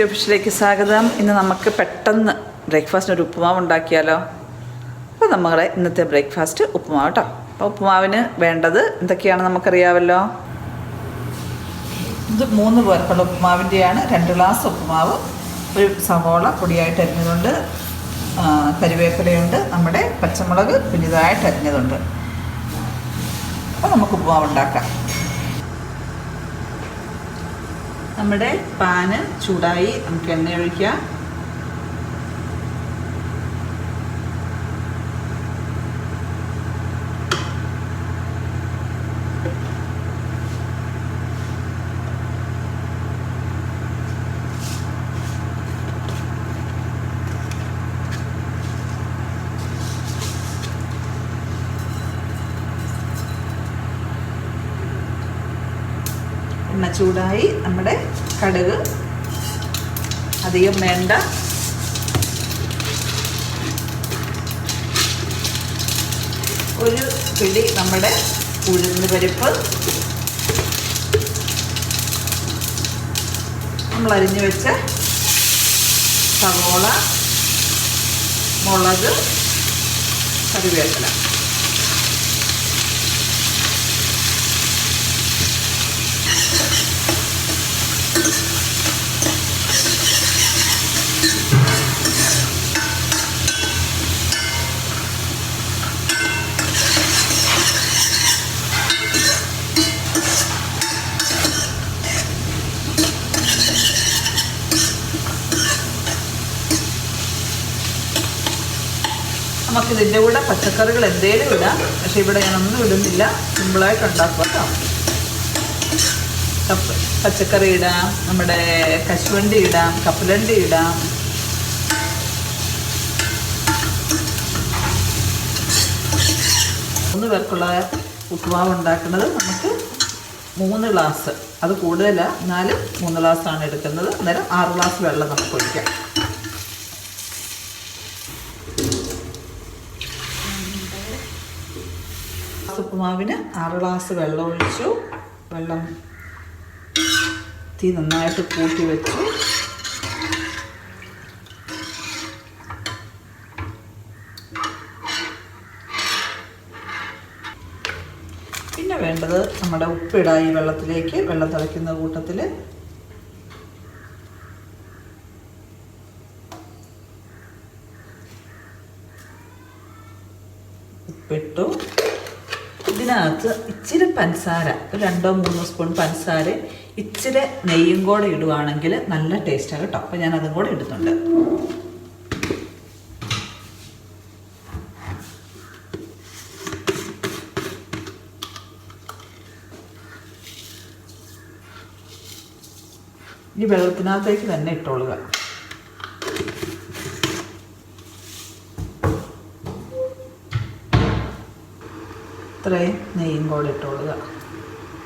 ഓഫീസിലേക്ക് സ്വാഗതം. ഇന്ന് നമുക്ക് പെട്ടെന്ന് ബ്രേക്ക്ഫാസ്റ്റിന് ഒരു ഉപ്പുമാവ് ഉണ്ടാക്കിയാലോ? അപ്പോൾ നമ്മുടെ ഇന്നത്തെ ബ്രേക്ക്ഫാസ്റ്റ് ഉപ്പുമാവ് കേട്ടോ. അപ്പോൾ ഉപ്പുമാവിന് വേണ്ടത് എന്തൊക്കെയാണെന്ന് നമുക്കറിയാമല്ലോ. ഇത് 3 പേർക്കുള്ള ഉപ്പുമാവിൻ്റെയാണ്. 2 ഗ്ലാസ് ഉപ്പുമാവ്, ഒരു സവോള പൊടിയായിട്ട് അരിഞ്ഞതുണ്ട്, കരിവേപ്പിലയുണ്ട്, നമ്മുടെ പച്ചമുളക് കുഞ്ഞിതായിട്ട് അരിഞ്ഞതുണ്ട്. അപ്പോൾ നമുക്ക് ഉപ്പുമാവ് ഉണ്ടാക്കാം. നമ്മുടെ പാന് ചൂടായി, നമുക്ക് എണ്ണ ഒഴിക്കാം. എണ്ണ ചൂടായി, നമ്മുടെ കടുക് അധികം വേണ്ട, ഒരു പിടി നമ്മുടെ ഉഴുന്ന് പരിപ്പ്, നമ്മൾ അരിഞ്ഞു വെച്ച സവോള, മുളക്, കറിവേപ്പില. നമുക്കിതിൻ്റെ കൂടെ പച്ചക്കറികൾ എന്തേലും ഇടാം, പക്ഷേ ഇവിടെ ഞാനൊന്നും ഇടുന്നില്ല, സിമ്പിളായിട്ട് ഉണ്ടാക്കുക കേട്ടോ. പച്ചക്കറി ഇടാം, നമ്മുടെ കശുവണ്ടി ഇടാം, കപ്പലണ്ടി ഇടാം. മൂന്ന് പേർക്കുള്ള ഉപ്പുമാവ് ഉണ്ടാക്കുന്നത് നമുക്ക് 3 ഗ്ലാസ്, അത് കൂടുതലാണ്, എന്നാലും 3 ഗ്ലാസ്സാണ് എടുക്കുന്നത്. അന്നേരം 6 ഗ്ലാസ് വെള്ളം നമുക്ക് ഒഴിക്കാം. ഉപ്പുമാവിന് 6 ഗ്ലാസ് വെള്ളം ഒഴിച്ചു. വെള്ളം തീ നന്നായിട്ട് കൂട്ടി വെച്ചു. പിന്നെ വേണ്ടത് നമ്മുടെ ഉപ്പിടാം ഈ വെള്ളത്തിലേക്ക്. വെള്ളം തിളയ്ക്കുന്ന കൂട്ടത്തിൽ ഉപ്പിട്ടു. ഇതിനകത്ത് ഇച്ചിരി പഞ്ചസാര, ഒരു 2-3 സ്പൂൺ പഞ്ചസാര, ഇച്ചിരി നെയ്യും കൂടെ ഇടുവാണെങ്കിൽ നല്ല ടേസ്റ്റാണ് കേട്ടോ. അപ്പോൾ ഞാൻ അതും കൂടെ ഇടുന്നുണ്ട്. ഈ വെള്ളത്തിനകത്തേക്ക് തന്നെ ഇട്ടോളുക. ഇത്രയും നെയ്യും കൂടെ ഇട്ടുകൊള്ളുക.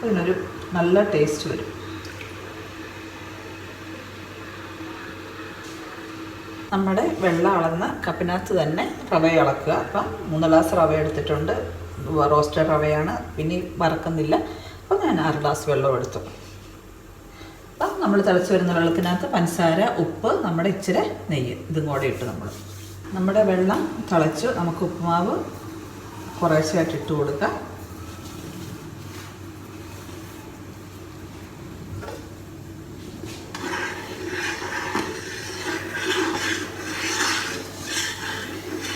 അതിനൊരു നല്ല ടേസ്റ്റ് വരും. നമ്മുടെ വെള്ളം അളന്ന കപ്പിനകത്ത് തന്നെ റവ ഇളക്കുക. അപ്പം 3 ഗ്ലാസ് റവ എടുത്തിട്ടുണ്ട്, റോസ്റ്റഡ് റവയാണ്, പിന്നെ വറക്കുന്നില്ല. അപ്പം ഞാൻ 6 ഗ്ലാസ് വെള്ളം എടുത്തു. അപ്പം നമ്മൾ തിളച്ച് വരുന്ന വെള്ളത്തിനകത്ത് പഞ്ചസാര, ഉപ്പ്, നമ്മുടെ ഇച്ചിരി നെയ്യ്, ഇതും കൂടെ ഇട്ട് നമ്മുടെ വെള്ളം തിളച്ചു. നമുക്ക് ഉപ്പുമാവ് കുറേശ്ശായിട്ട് ഇട്ട് കൊടുക്കാം.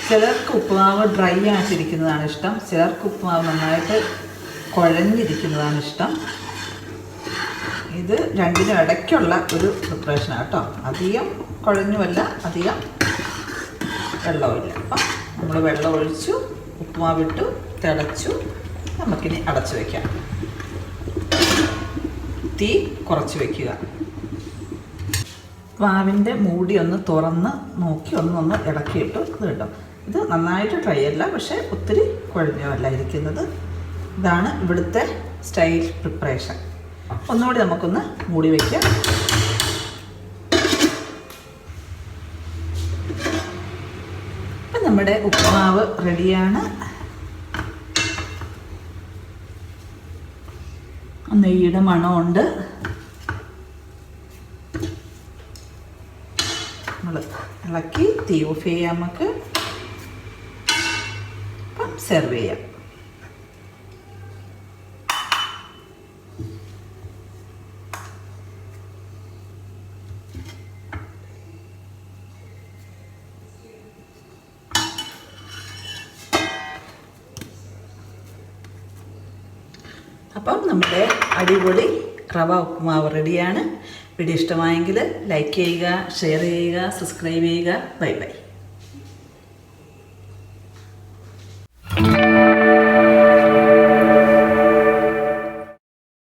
ചിലർക്ക് ഉപ്പുമാവ് ഡ്രൈ ആയിട്ടിരിക്കുന്നതാണ് ഇഷ്ടം, ചിലർക്ക് ഉപ്പുമാവ് നന്നായിട്ട് കുഴഞ്ഞിരിക്കുന്നതാണ് ഇഷ്ടം. ഇത് രണ്ടിനും ഇടയ്ക്കുള്ള ഒരു പ്രിപ്പറേഷനാണ് കേട്ടോ. അധികം കുഴഞ്ഞുമല്ല, അധികം വെള്ളമില്ല. അപ്പം നമ്മൾ വെള്ളം ഒഴിച്ചു, ഉപ്പുമാവിട്ടു, തിളച്ചു. നമുക്കിനി അടച്ചു വയ്ക്കാം. തീ കുറച്ച് വയ്ക്കുക. മാവിൻ്റെ മൂടി ഒന്ന് തുറന്ന് നോക്കി ഒന്ന് ഇളക്കിയിട്ടു. ഇത് കേട്ടോ, ഇത് നന്നായിട്ട് ഡ്രൈ അല്ല, പക്ഷേ ഒത്തിരി കുഴഞ്ഞമല്ല ഇരിക്കുന്നത്. ഇതാണ് ഇവിടുത്തെ സ്റ്റൈൽ പ്രിപ്പറേഷൻ. ഒന്നുകൂടി നമുക്കൊന്ന് മൂടി വയ്ക്കാം. അപ്പം നമ്മുടെ ഉപ്പുമാവ് റെഡിയാണ്. നെയ്യുടെ മണമുണ്ട്. നമ്മൾ ഇളക്കി തീ ഓഫ് ചെയ്യാം നമുക്ക്. അപ്പം സെർവ് ചെയ്യാം. അപ്പം നമ്മുടെ അടിപൊളി റവ ഉപ്പുമാവ് റെഡിയാണ്. വീഡിയോ ഇഷ്ടമായെങ്കിൽ ലൈക്ക് ചെയ്യുക, ഷെയർ ചെയ്യുക, സബ്സ്ക്രൈബ് ചെയ്യുക. Bye bye.